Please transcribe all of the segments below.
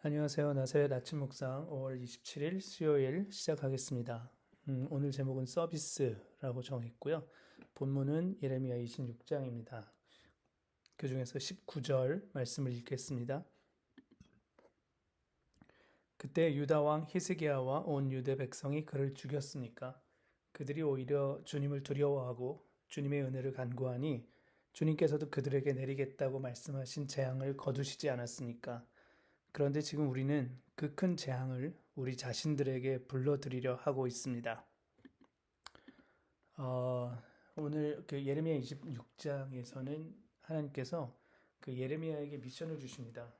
안녕하세요. 나사렛 아침 묵상 5월 27일 수요일 시작하겠습니다. 오늘 제목은 서비스라고 정했고요. 본문은 예레미야 26장입니다. 그 중에서 19절 말씀을 읽겠습니다. 그때 유다 왕 히스기야와 온 유대 백성이 그를 죽였으니까 그들이 오히려 주님을 두려워하고 주님의 은혜를 간구하니 주님께서도 그들에게 내리겠다고 말씀하신 재앙을 거두시지 않았습니까? 그런데 지금 우리는 그 큰 재앙을 우리 자신들에게 불러들이려 하고 있습니다. 오늘 그 예레미야 26장에서는 하나님께서 그 예레미야에게 미션을 주십니다.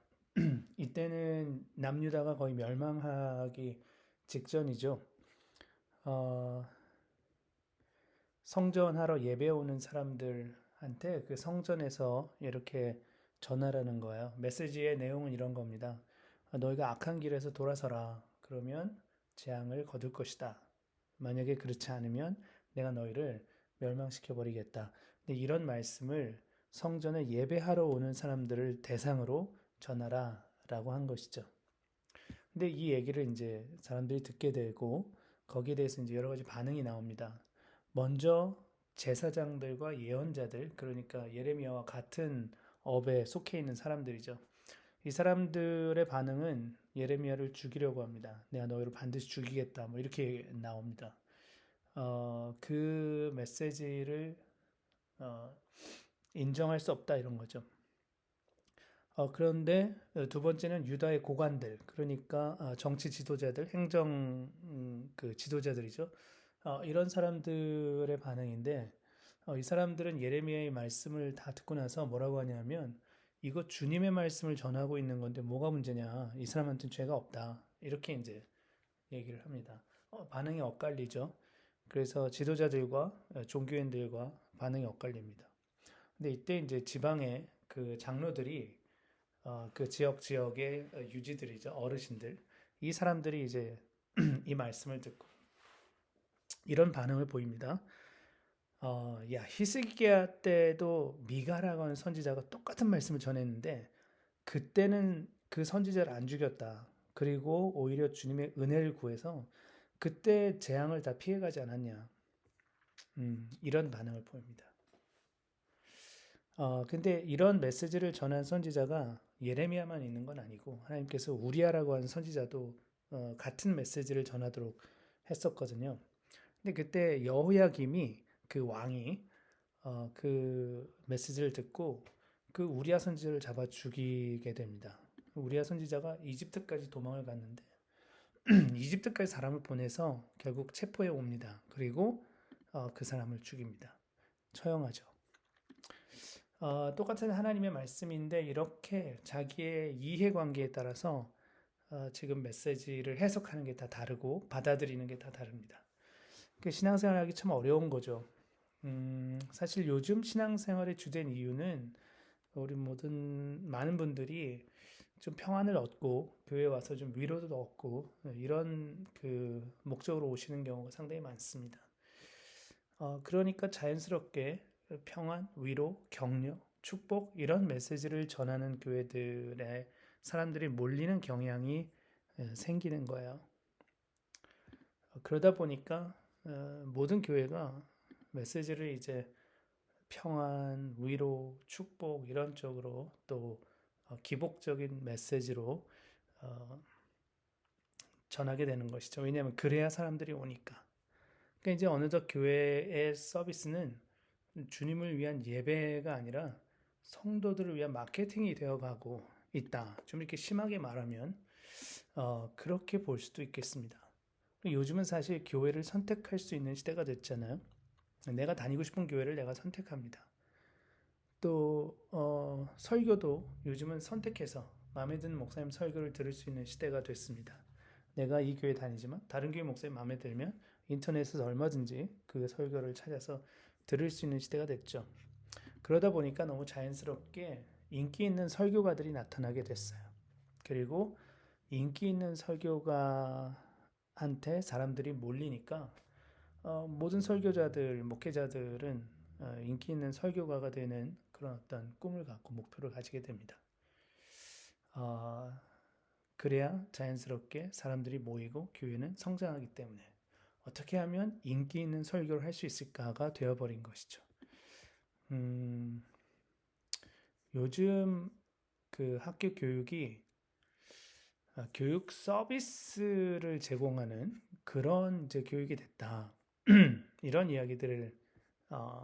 이때는 남유다가 거의 멸망하기 직전이죠. 어, 성전하러 예배 오는 사람들한테 그 성전에서 이렇게 전하라는 거예요. 메시지의 내용은 이런 겁니다. 너희가 악한 길에서 돌아서라. 그러면 재앙을 거둘 것이다. 만약에 그렇지 않으면 내가 너희를 멸망시켜 버리겠다. 근데 이런 말씀을 성전에 예배하러 오는 사람들을 대상으로 전하라라고 한 것이죠. 근데 이 얘기를 이제 사람들이 듣게 되고 거기에 대해서 이제 여러 가지 반응이 나옵니다. 먼저 제사장들과 예언자들, 그러니까 예레미야와 같은 업에 속해 있는 사람들이죠. 이 사람들의 반응은 예레미야를 죽이려고 합니다. 내가 너희를 반드시 죽이겠다. 뭐 이렇게 나옵니다. 그 메시지를 어, 인정할 수 없다 이런 거죠. 그런데 두 번째는 유다의 고관들, 그러니까 정치 지도자들, 행정 그 지도자들이죠. 이런 사람들의 반응인데 이 사람들은 예레미야의 말씀을 다 듣고 나서 뭐라고 하냐면 이거 주님의 말씀을 전하고 있는 건데 뭐가 문제냐? 이 사람한테는 죄가 없다. 이렇게 이제 얘기를 합니다. 반응이 엇갈리죠. 그래서 지도자들과 종교인들과 반응이 엇갈립니다. 근데 이때 이제 지방의 그 장로들이 그 지역의 유지들이죠. 어르신들. 이 사람들이 이제 이 말씀을 듣고 이런 반응을 보입니다. 야, 히스기야 때도 미가라고 하는 선지자가 똑같은 말씀을 전했는데 그때는 그 선지자를 안 죽였다. 그리고 오히려 주님의 은혜를 구해서 그때 재앙을 다 피해가지 않았냐. 이런 반응을 보입니다. 근데 이런 메시지를 전한 선지자가 예레미야만 있는 건 아니고 하나님께서 우리아라고 하는 선지자도 같은 메시지를 전하도록 했었거든요. 근데 그때 여호야김이 그 왕이 그 메시지를 듣고 그 우리아 선지자를 잡아 죽이게 됩니다. 우리아 선지자가 이집트까지 도망을 갔는데 이집트까지 사람을 보내서 결국 체포해 옵니다. 그리고 그 사람을 죽입니다. 처형하죠. 똑같은 하나님의 말씀인데 이렇게 자기의 이해관계에 따라서 지금 메시지를 해석하는 게 다 다르고 받아들이는 게 다 다릅니다. 신앙생활하기 참 어려운 거죠. 사실 요즘 신앙생활의 주된 이유는 우리 모든 많은 분들이 좀 평안을 얻고 교회 와서 좀 위로도 얻고 이런 그 목적으로 오시는 경우가 상당히 많습니다. 그러니까 자연스럽게 평안, 위로, 격려, 축복 이런 메시지를 전하는 교회들의 사람들이 몰리는 경향이 생기는 거예요. 그러다 보니까 모든 교회가 메시지를 이제 평안, 위로, 축복 이런 쪽으로 또 기복적인 메시지로 전하게 되는 것이죠. 왜냐하면 그래야 사람들이 오니까. 그러니까 이제 어느덧 교회의 서비스는 주님을 위한 예배가 아니라 성도들을 위한 마케팅이 되어가고 있다. 좀 이렇게 심하게 말하면 그렇게 볼 수도 있겠습니다. 요즘은 사실 교회를 선택할 수 있는 시대가 됐잖아요. 내가 다니고 싶은 교회를 내가 선택합니다. 또 설교도 요즘은 선택해서 마음에 드는 목사님 설교를 들을 수 있는 시대가 됐습니다. 내가 이 교회 다니지만 다른 교회 목사님 마음에 들면 인터넷에서 얼마든지 그 설교를 찾아서 들을 수 있는 시대가 됐죠. 그러다 보니까 너무 자연스럽게 인기 있는 설교가들이 나타나게 됐어요. 그리고 인기 있는 설교가한테 사람들이 몰리니까 모든 설교자들, 목회자들은 인기 있는 설교가가 되는 그런 어떤 꿈을 갖고 목표를 가지게 됩니다. 어, 그래야 자연스럽게 사람들이 모이고 교회는 성장하기 때문에 어떻게 하면 인기 있는 설교를 할 수 있을까가 되어버린 것이죠. 요즘 그 학교 교육이 교육 서비스를 제공하는 그런 이제 교육이 됐다. 이런 이야기들을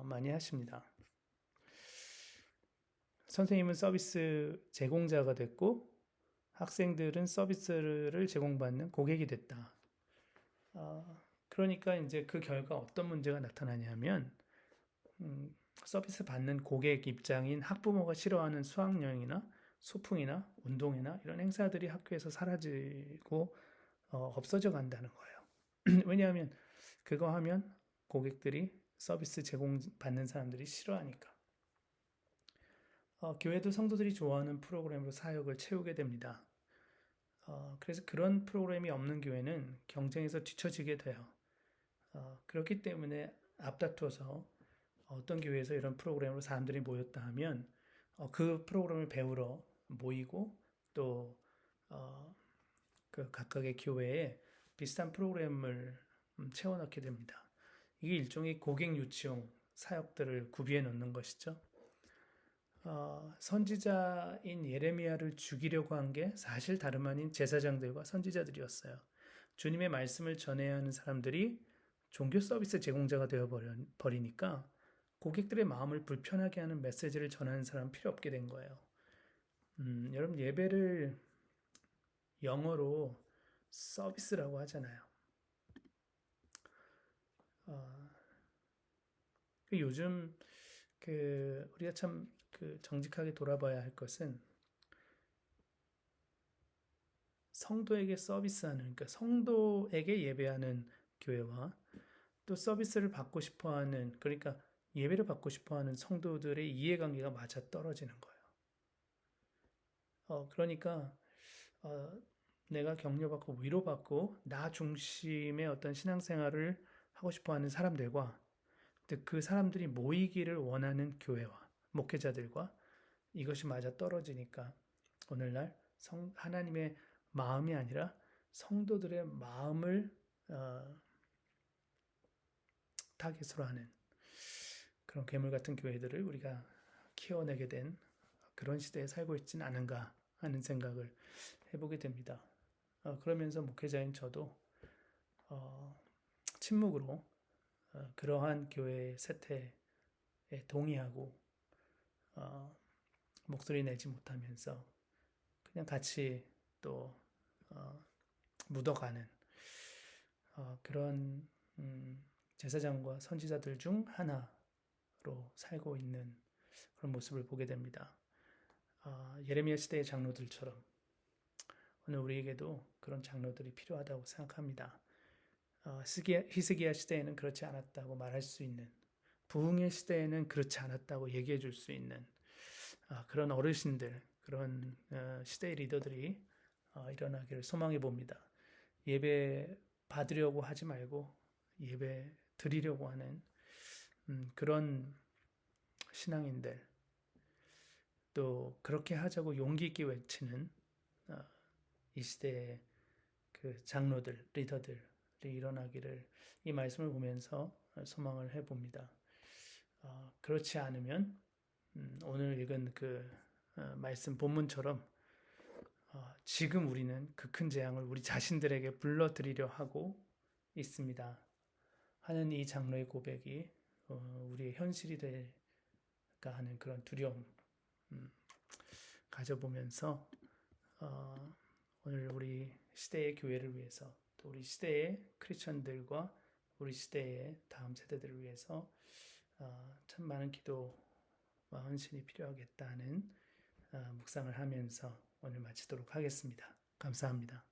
많이 하십니다. 선생님은 서비스 제공자가 됐고 학생들은 서비스를 제공받는 고객이 됐다. 그러니까 이제 그 결과 어떤 문제가 나타나냐면 서비스 받는 고객 입장인 학부모가 싫어하는 수학여행이나 소풍이나 운동회나 이런 행사들이 학교에서 사라지고 없어져 간다는 거예요. 왜냐하면 그거 하면 고객들이 서비스 제공받는 사람들이 싫어하니까. 교회도 성도들이 좋아하는 프로그램으로 사역을 채우게 됩니다. 그래서 그런 프로그램이 없는 교회는 경쟁에서 뒤처지게 돼요. 그렇기 때문에 앞다투어서 어떤 교회에서 이런 프로그램으로 사람들이 모였다 하면 그 프로그램을 배우러 모이고 또 그 각각의 교회에 비슷한 프로그램을 채워넣게 됩니다. 이게 일종의 고객 유치용 사역들을 구비해 놓는 것이죠. 선지자인 예레미야를 죽이려고 한 게 사실 다름 아닌 제사장들과 선지자들이었어요. 주님의 말씀을 전해야 하는 사람들이 종교 서비스 제공자가 되어버리니까 고객들의 마음을 불편하게 하는 메시지를 전하는 사람 필요 없게 된 거예요. 여러분 예배를 영어로 서비스라고 하잖아요. 요즘 우리가 참 정직하게 돌아봐야 할 것은 성도에게 서비스하는, 그러니까 성도에게 예배하는 교회와 또 서비스를 받고 싶어하는, 그러니까 예배를 받고 싶어하는 성도들의 이해관계가 맞아 떨어지는 거예요. 그러니까 내가 격려받고 위로받고 나 중심의 어떤 신앙생활을 하고 싶어하는 사람들과 그 사람들이 모이기를 원하는 교회와 목회자들과 이것이 맞아 떨어지니까 오늘날 하나님의 마음이 아니라 성도들의 마음을 타깃으로 하는 그런 괴물 같은 교회들을 우리가 키워내게 된 그런 시대에 살고 있지는 않은가 하는 생각을 해보게 됩니다. 그러면서 목회자인 저도 침묵으로 그러한 교회의 세태에 동의하고 목소리 내지 못하면서 그냥 같이 또 묻어가는 그런 제사장과 선지자들 중 하나로 살고 있는 그런 모습을 보게 됩니다. 예레미야 시대의 장로들처럼 오늘 우리에게도 그런 장로들이 필요하다고 생각합니다. 히스기야 시대에는 그렇지 않았다고 말할 수 있는, 부흥의 시대에는 그렇지 않았다고 얘기해 줄 수 있는 그런 어르신들, 그런 시대의 리더들이 일어나기를 소망해 봅니다. 예배 받으려고 하지 말고 예배 드리려고 하는 그런 신앙인들, 또 그렇게 하자고 용기 있게 외치는 이 시대의 그 장로들, 리더들이 일어나기를 이 말씀을 보면서 소망을 해봅니다. 그렇지 않으면 오늘 읽은 그 말씀 본문처럼 지금 우리는 그 큰 재앙을 우리 자신들에게 불러들이려 하고 있습니다. 하는 이 장로의 고백이 우리의 현실이 될까 하는 그런 두려움 가져보면서 오늘 우리 시대의 교회를 위해서 또 우리 시대의 크리스천들과 우리 시대의 다음 세대들을 위해서 참 많은 기도와 헌신이 필요하겠다는 묵상을 하면서 오늘 마치도록 하겠습니다. 감사합니다.